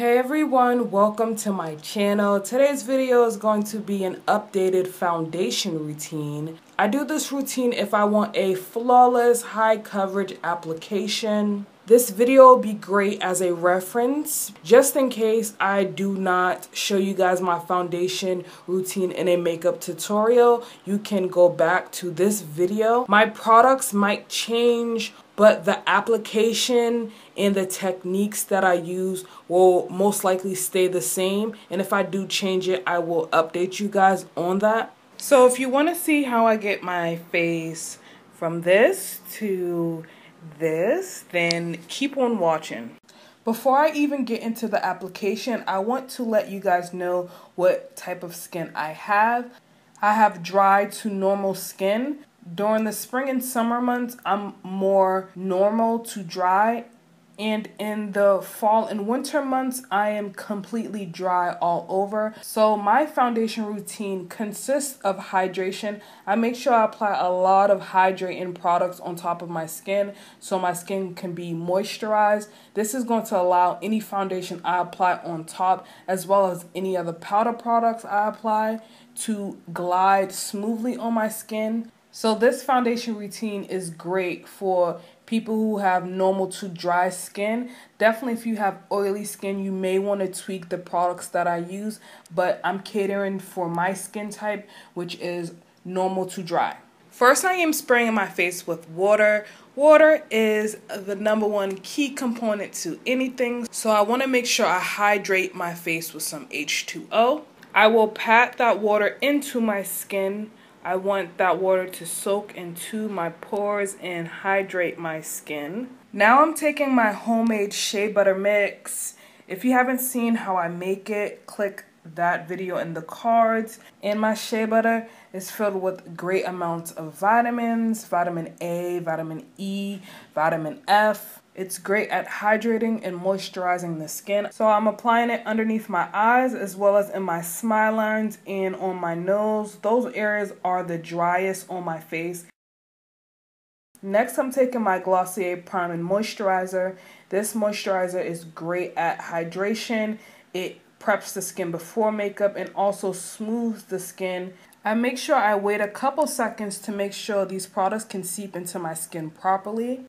Hey everyone, welcome to my channel. Today's video is going to be an updated foundation routine. I do this routine if I want a flawless, high coverage application. This video will be great as a reference, just in case I do not show you guys my foundation routine in a makeup tutorial. You can go back to this video. My products might change, but the application and the techniques that I use will most likely stay the same. And if I do change it, I will update you guys on that. So if you want to see how I get my face from this to this, then keep on watching. Before I even get into the application, I want to let you guys know what type of skin I have. I have dry to normal skin. During the spring and summer months, I'm more normal to dry. And in the fall and winter months, I am completely dry all over. So my foundation routine consists of hydration. I make sure I apply a lot of hydrating products on top of my skin so my skin can be moisturized. This is going to allow any foundation I apply on top, as well as any other powder products I apply, to glide smoothly on my skin. So this foundation routine is great for people who have normal to dry skin. Definitely if you have oily skin, you may want to tweak the products that I use, but I'm catering for my skin type, which is normal to dry. First, I am spraying my face with water. Water is the #1 key component to anything, so I want to make sure I hydrate my face with some H2O. I will pat that water into my skin. I want that water to soak into my pores and hydrate my skin. Now I'm taking my homemade shea butter mix. If you haven't seen how I make it, click that video in the cards. And my shea butter is filled with great amounts of vitamins, vitamin A, vitamin E, vitamin F. It's great at hydrating and moisturizing the skin. So I'm applying it underneath my eyes as well as in my smile lines and on my nose. Those areas are the driest on my face. Next, I'm taking my Glossier Prime and Moisturizer. This moisturizer is great at hydration. It preps the skin before makeup and also smooths the skin. I make sure I wait a couple seconds to make sure these products can seep into my skin properly.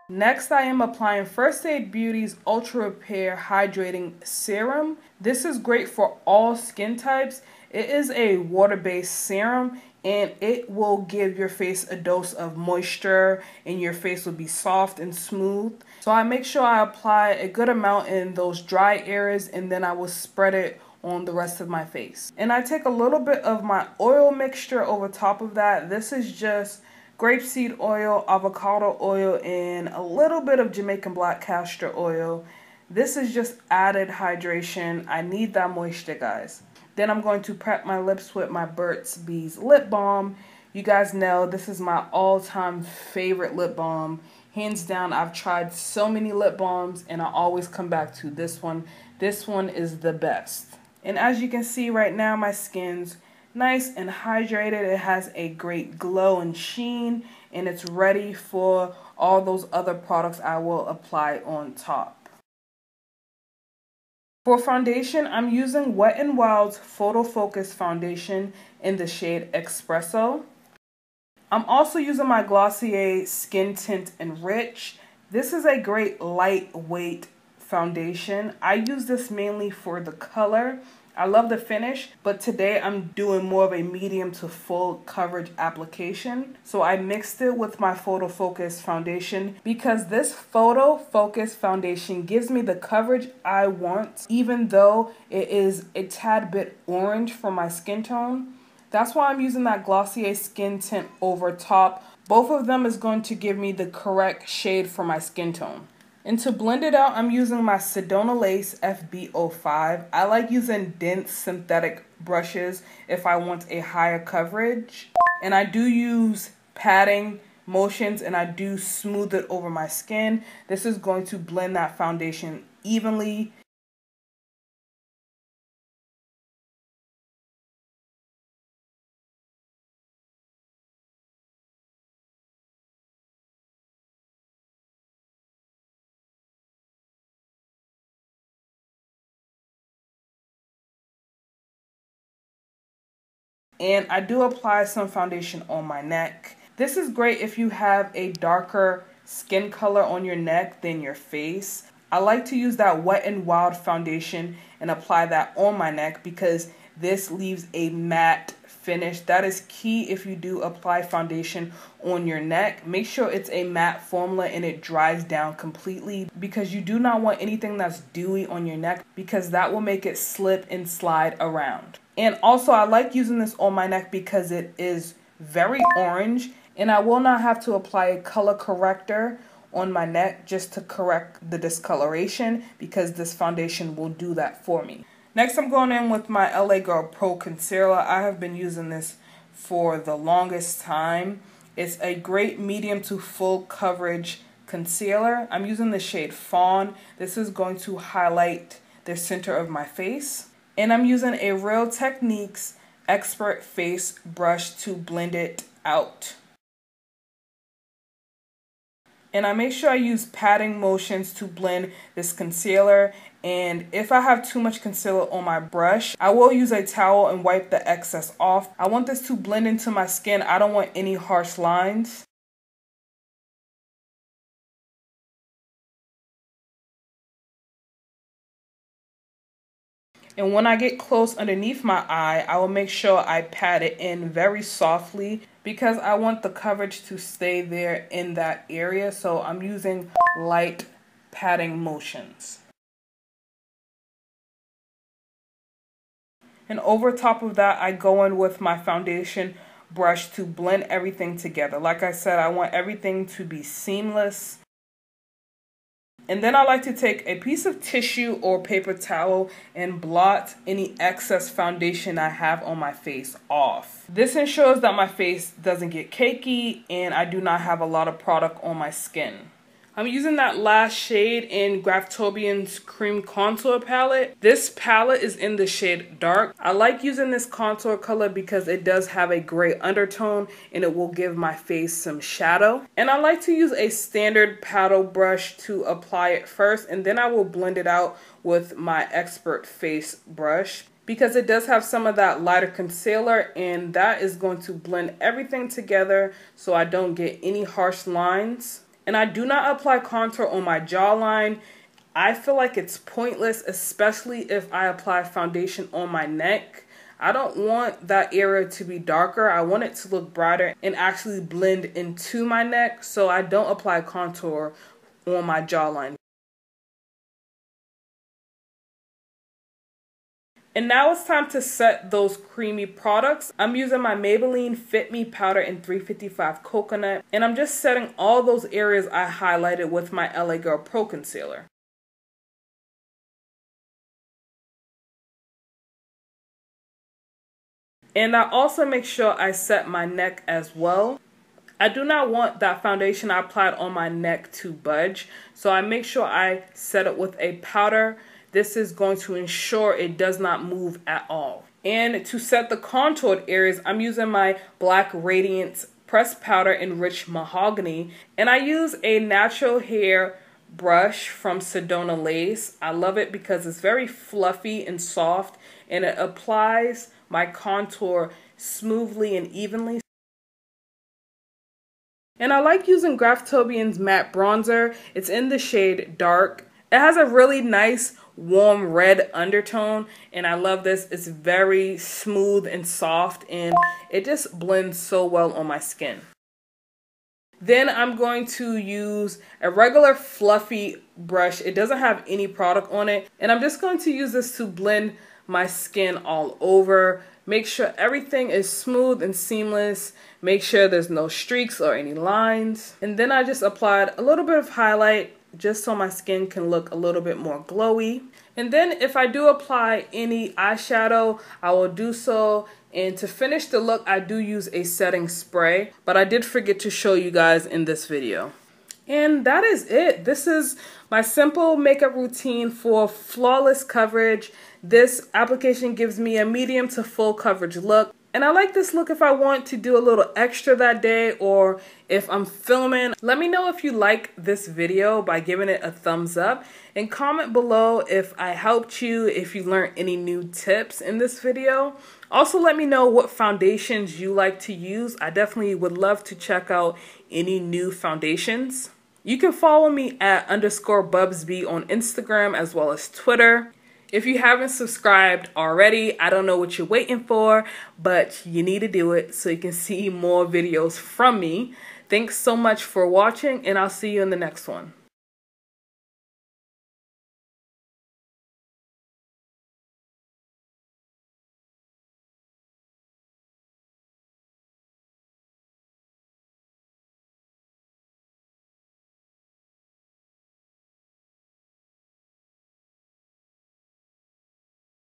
Next, I am applying First Aid Beauty's Ultra Repair Hydrating Serum. This is great for all skin types. It is a water-based serum and it will give your face a dose of moisture and your face will be soft and smooth. So I make sure I apply a good amount in those dry areas and then I will spread it on the rest of my face. And I take a little bit of my oil mixture over top of that. This is just grapeseed oil, avocado oil, and a little bit of Jamaican black castor oil. This is just added hydration. I need that moisture, guys. Then I'm going to prep my lips with my Burt's Bees lip balm. You guys know this is my all-time favorite lip balm. Hands down, I've tried so many lip balms and I always come back to this one. This one is the best. And as you can see right now, my skin's nice and hydrated. It has a great glow and sheen, and it's ready for all those other products I will apply on top. For foundation, I'm using Wet n Wild's Photo Focus Foundation in the shade Espresso. I'm also using my Glossier Skin Tint Enrich. This is a great lightweight foundation. I use this mainly for the color. I love the finish, but today I'm doing more of a medium to full coverage application. So I mixed it with my Photo Focus foundation because this Photo Focus foundation gives me the coverage I want, even though it is a tad bit orange for my skin tone. That's why I'm using that Glossier Skin Tint over top. Both of them is going to give me the correct shade for my skin tone. And to blend it out, I'm using my Sedona Lace FB05. I like using dense synthetic brushes if I want a higher coverage. And I do use patting motions and I do smooth it over my skin. This is going to blend that foundation evenly. and I do apply some foundation on my neck. This is great if you have a darker skin color on your neck than your face. I like to use that Wet n Wild foundation and apply that on my neck because this leaves a matte finish. That is key if you do apply foundation on your neck. Make sure it's a matte formula and it dries down completely because you do not want anything that's dewy on your neck because that will make it slip and slide around. And also I like using this on my neck because it is very orange and I will not have to apply a color corrector on my neck just to correct the discoloration because this foundation will do that for me. Next, I'm going in with my LA Girl Pro Concealer. I have been using this for the longest time. It's a great medium to full coverage concealer. I'm using the shade Fawn. This is going to highlight the center of my face. And I'm using a Real Techniques Expert Face brush to blend it out. And I make sure I use patting motions to blend this concealer. And if I have too much concealer on my brush, I will use a towel and wipe the excess off. I want this to blend into my skin. I don't want any harsh lines. And when I get close underneath my eye, I will make sure I pat it in very softly because I want the coverage to stay there in that area. So I'm using light patting motions. And over top of that, I go in with my foundation brush to blend everything together. Like I said, I want everything to be seamless. And then I like to take a piece of tissue or paper towel and blot any excess foundation I have on my face off. This ensures that my face doesn't get cakey and I do not have a lot of product on my skin. I'm using that last shade in Graftobian's Cream Contour Palette. This palette is in the shade Dark. I like using this contour color because it does have a gray undertone and it will give my face some shadow. And I like to use a standard paddle brush to apply it first, and then I will blend it out with my Expert Face brush because it does have some of that lighter concealer, and that is going to blend everything together so I don't get any harsh lines. And I do not apply contour on my jawline. I feel like it's pointless, especially if I apply foundation on my neck. I don't want that area to be darker. I want it to look brighter and actually blend into my neck, so I don't apply contour on my jawline. And now it's time to set those creamy products. I'm using my Maybelline Fit Me Powder in 355 Coconut. And I'm just setting all those areas I highlighted with my LA Girl Pro Concealer. And I also make sure I set my neck as well. I do not want that foundation I applied on my neck to budge. So I make sure I set it with a powder. This is going to ensure it does not move at all. And to set the contoured areas, I'm using my Black Radiance Pressed Powder in Rich Mahogany. And I use a natural hair brush from Sedona Lace. I love it because it's very fluffy and soft, and it applies my contour smoothly and evenly. And I like using Graftobian's matte bronzer. It's in the shade Dark. It has a really nice warm red undertone, and I love this. It's very smooth and soft, and it just blends so well on my skin. Then I'm going to use a regular fluffy brush. It doesn't have any product on it, and I'm just going to use this to blend my skin all over. Make sure everything is smooth and seamless. Make sure there's no streaks or any lines. And then I just applied a little bit of highlight just so my skin can look a little bit more glowy. And then if I do apply any eyeshadow, I will do so. And to finish the look, I do use a setting spray, but I did forget to show you guys in this video. And that is it. This is my simple makeup routine for flawless coverage. This application gives me a medium to full coverage look. And I like this look if I want to do a little extra that day or if I'm filming. Let me know if you like this video by giving it a thumbs up and comment below if I helped you, if you learned any new tips in this video. Also, let me know what foundations you like to use. I definitely would love to check out any new foundations. You can follow me at _bubsbee on Instagram as well as Twitter. If you haven't subscribed already, I don't know what you're waiting for, but you need to do it so you can see more videos from me. Thanks so much for watching, and I'll see you in the next one.